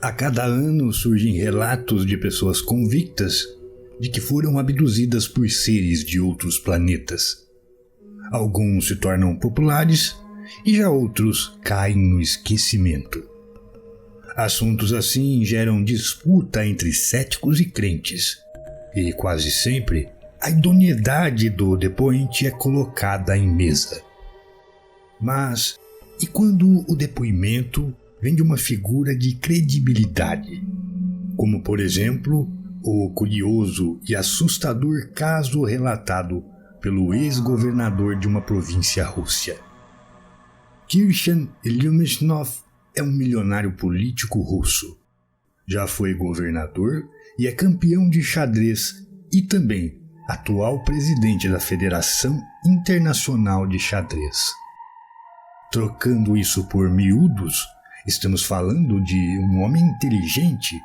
A cada ano surgem relatos de pessoas convictas de que foram abduzidas por seres de outros planetas. Alguns se tornam populares e já outros caem no esquecimento. Assuntos assim geram disputa entre céticos e crentes, e quase sempre a idoneidade do depoente é colocada em mesa. Mas e quando o depoimento vem de uma figura de credibilidade, como por exemplo o curioso e assustador caso relatado pelo ex-governador de uma província russa? Kirshan Ilyumshnov é um milionário político russo. Já foi governador e é campeão de xadrez e também atual presidente da Federação Internacional de Xadrez. Trocando isso por miúdos, estamos falando de um homem inteligente,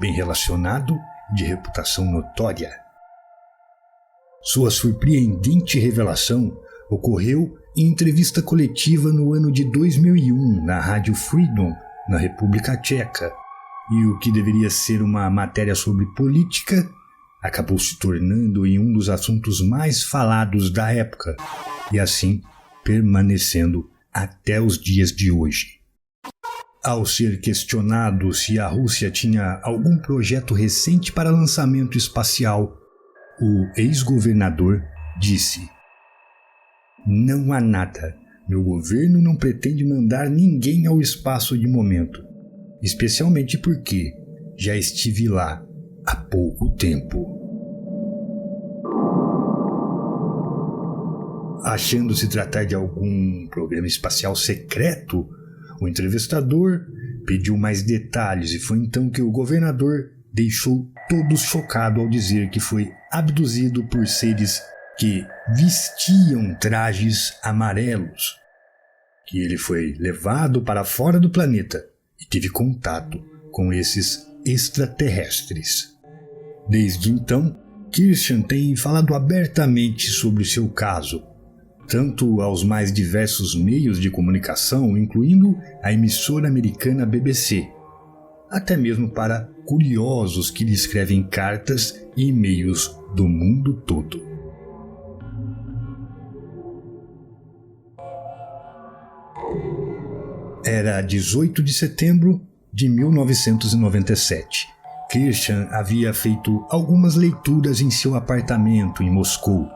bem relacionado e de reputação notória. Sua surpreendente revelação ocorreu em entrevista coletiva no ano de 2001 na Rádio Freedom, na República Tcheca, e o que deveria ser uma matéria sobre política acabou se tornando em um dos assuntos mais falados da época e assim permanecendo até os dias de hoje. Ao ser questionado se a Rússia tinha algum projeto recente para lançamento espacial, o ex-governador disse: "Não há nada. Meu governo não pretende mandar ninguém ao espaço de momento, especialmente porque já estive lá há pouco tempo." Achando se tratar de algum programa espacial secreto, o entrevistador pediu mais detalhes e foi então que o governador deixou todos chocados ao dizer que foi abduzido por seres que vestiam trajes amarelos, que ele foi levado para fora do planeta e teve contato com esses extraterrestres. Desde então, Kirshan tem falado abertamente sobre seu caso, tanto aos mais diversos meios de comunicação, incluindo a emissora americana BBC, até mesmo para curiosos que lhe escrevem cartas e e-mails do mundo todo. Era 18 de setembro de 1997. Kirshan havia feito algumas leituras em seu apartamento em Moscou.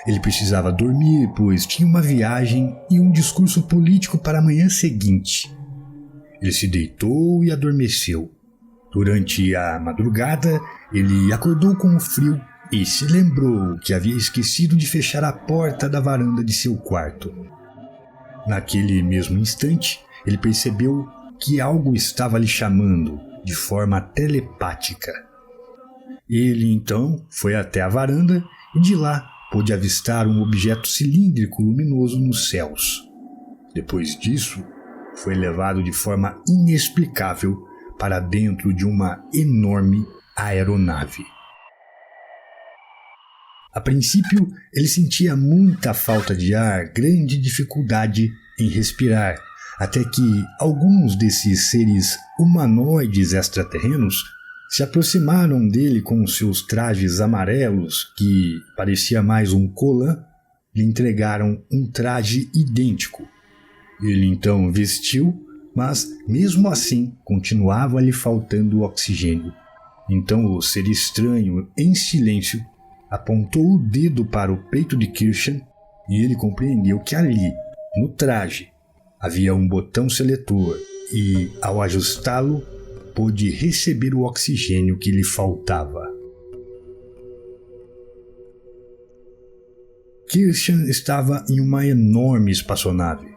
Ele precisava dormir, pois tinha uma viagem e um discurso político para a manhã seguinte. Ele se deitou e adormeceu. Durante a madrugada, ele acordou com frio e se lembrou que havia esquecido de fechar a porta da varanda de seu quarto. Naquele mesmo instante, ele percebeu que algo estava lhe chamando de forma telepática. Ele então foi até a varanda e de lá pôde avistar um objeto cilíndrico luminoso nos céus. Depois disso, foi levado de forma inexplicável para dentro de uma enorme aeronave. A princípio, ele sentia muita falta de ar, grande dificuldade em respirar, até que alguns desses seres humanoides extraterrenos se aproximaram dele com seus trajes amarelos, que parecia mais um colã, lhe entregaram um traje idêntico. Ele então vestiu, mas mesmo assim continuava lhe faltando oxigênio. Então o ser estranho, em silêncio, apontou o dedo para o peito de Kirshan e ele compreendeu que ali, no traje, havia um botão seletor e, ao ajustá-lo, pôde receber o oxigênio que lhe faltava. Kirshan estava em uma enorme espaçonave.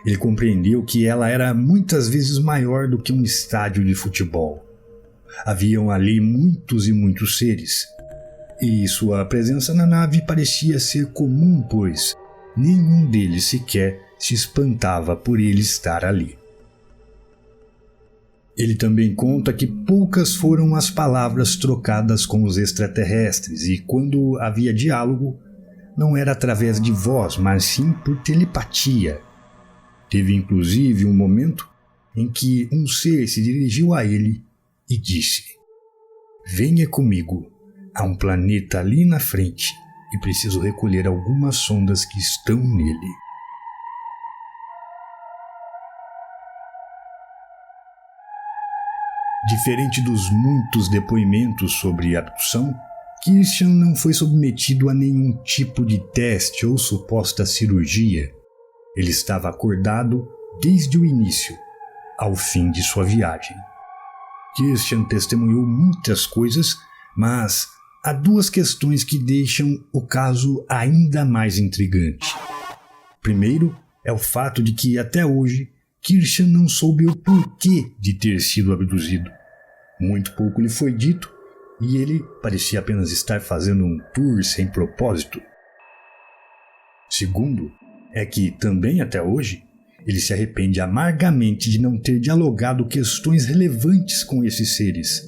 Ele compreendeu que ela era muitas vezes maior do que um estádio de futebol. Haviam ali muitos e muitos seres, e sua presença na nave parecia ser comum, pois nenhum deles sequer se espantava por ele estar ali. Ele também conta que poucas foram as palavras trocadas com os extraterrestres e quando havia diálogo, não era através de voz, mas sim por telepatia. Teve inclusive um momento em que um ser se dirigiu a ele e disse: "Venha comigo, há um planeta ali na frente e preciso recolher algumas sondas que estão nele." Diferente dos muitos depoimentos sobre abdução, Christian não foi submetido a nenhum tipo de teste ou suposta cirurgia. Ele estava acordado desde o início ao fim de sua viagem. Christian testemunhou muitas coisas, mas há duas questões que deixam o caso ainda mais intrigante. Primeiro é o fato de que, até hoje, Christian não soube o porquê de ter sido abduzido. Muito pouco lhe foi dito e ele parecia apenas estar fazendo um tour sem propósito. Segundo, é que também até hoje ele se arrepende amargamente de não ter dialogado questões relevantes com esses seres,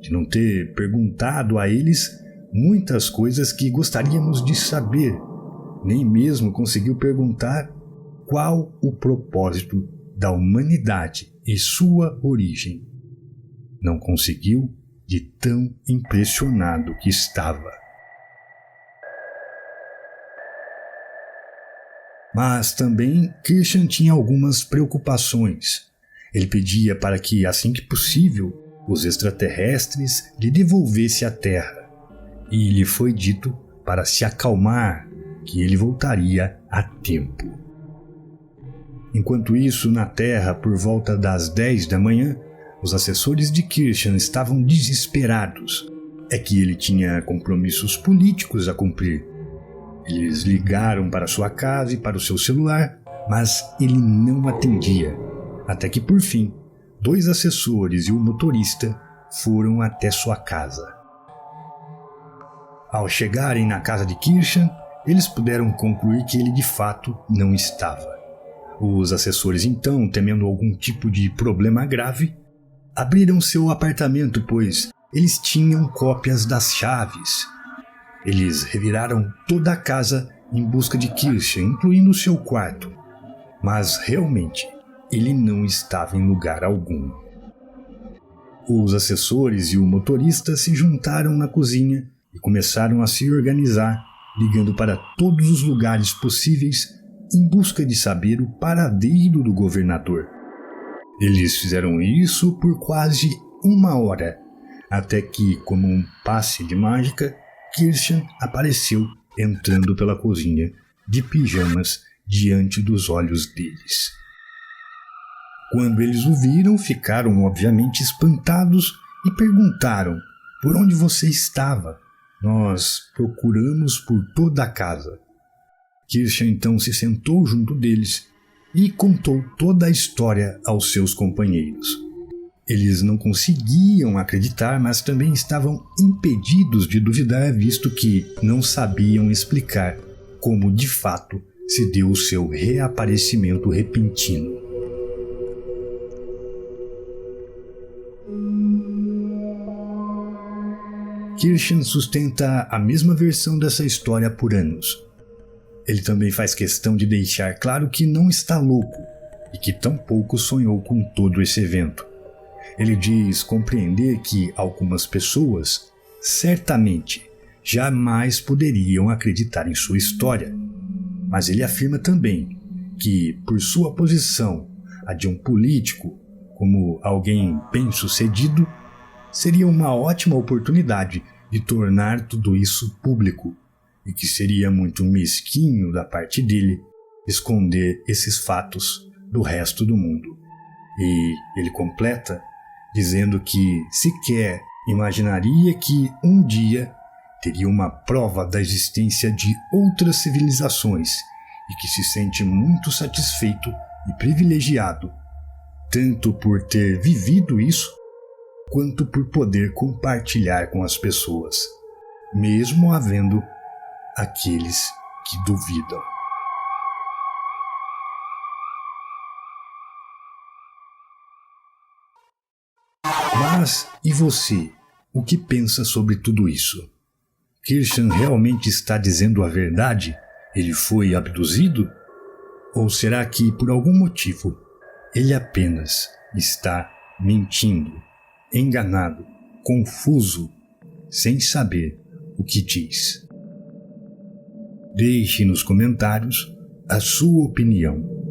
de não ter perguntado a eles muitas coisas que gostaríamos de saber, nem mesmo conseguiu perguntar qual o propósito da humanidade e sua origem. Não conseguiu, de tão impressionado que estava. Mas também Christian tinha algumas preocupações. Ele pedia para que, assim que possível, os extraterrestres lhe devolvessem a Terra. E lhe foi dito para se acalmar, que ele voltaria a tempo. Enquanto isso, na Terra, por volta das 10 da manhã, os assessores de Christian estavam desesperados. É que ele tinha compromissos políticos a cumprir. Eles ligaram para sua casa e para o seu celular, mas ele não atendia. Até que, por fim, 2 assessores e o motorista foram até sua casa. Ao chegarem na casa de Christian, eles puderam concluir que ele de fato não estava. Os assessores, então, temendo algum tipo de problema grave, abriram seu apartamento, pois eles tinham cópias das chaves. Eles reviraram toda a casa em busca de Christian, incluindo seu quarto. Mas realmente, ele não estava em lugar algum. Os assessores e o motorista se juntaram na cozinha e começaram a se organizar, ligando para todos os lugares possíveis em busca de saber o paradeiro do governador. Eles fizeram isso por quase 1 hora, até que, como um passe de mágica, Christian apareceu entrando pela cozinha, de pijamas, diante dos olhos deles. Quando eles o viram, ficaram obviamente espantados e perguntaram: "Por onde você estava? Nós procuramos por toda a casa." Christian então se sentou junto deles e contou toda a história aos seus companheiros. Eles não conseguiam acreditar, mas também estavam impedidos de duvidar, visto que não sabiam explicar como de fato se deu o seu reaparecimento repentino. Christian sustenta a mesma versão dessa história por anos. Ele também faz questão de deixar claro que não está louco e que tampouco sonhou com todo esse evento. Ele diz compreender que algumas pessoas, certamente, jamais poderiam acreditar em sua história. Mas ele afirma também que, por sua posição, a de um político, como alguém bem-sucedido, seria uma ótima oportunidade de tornar tudo isso público, e que seria muito mesquinho da parte dele esconder esses fatos do resto do mundo. E ele completa dizendo que sequer imaginaria que um dia teria uma prova da existência de outras civilizações e que se sente muito satisfeito e privilegiado, tanto por ter vivido isso, quanto por poder compartilhar com as pessoas, mesmo havendo aqueles que duvidam. Mas, e você? O que pensa sobre tudo isso? Christian realmente está dizendo a verdade? Ele foi abduzido? Ou será que, por algum motivo, ele apenas está mentindo, enganado, confuso, sem saber o que diz. Deixe nos comentários a sua opinião.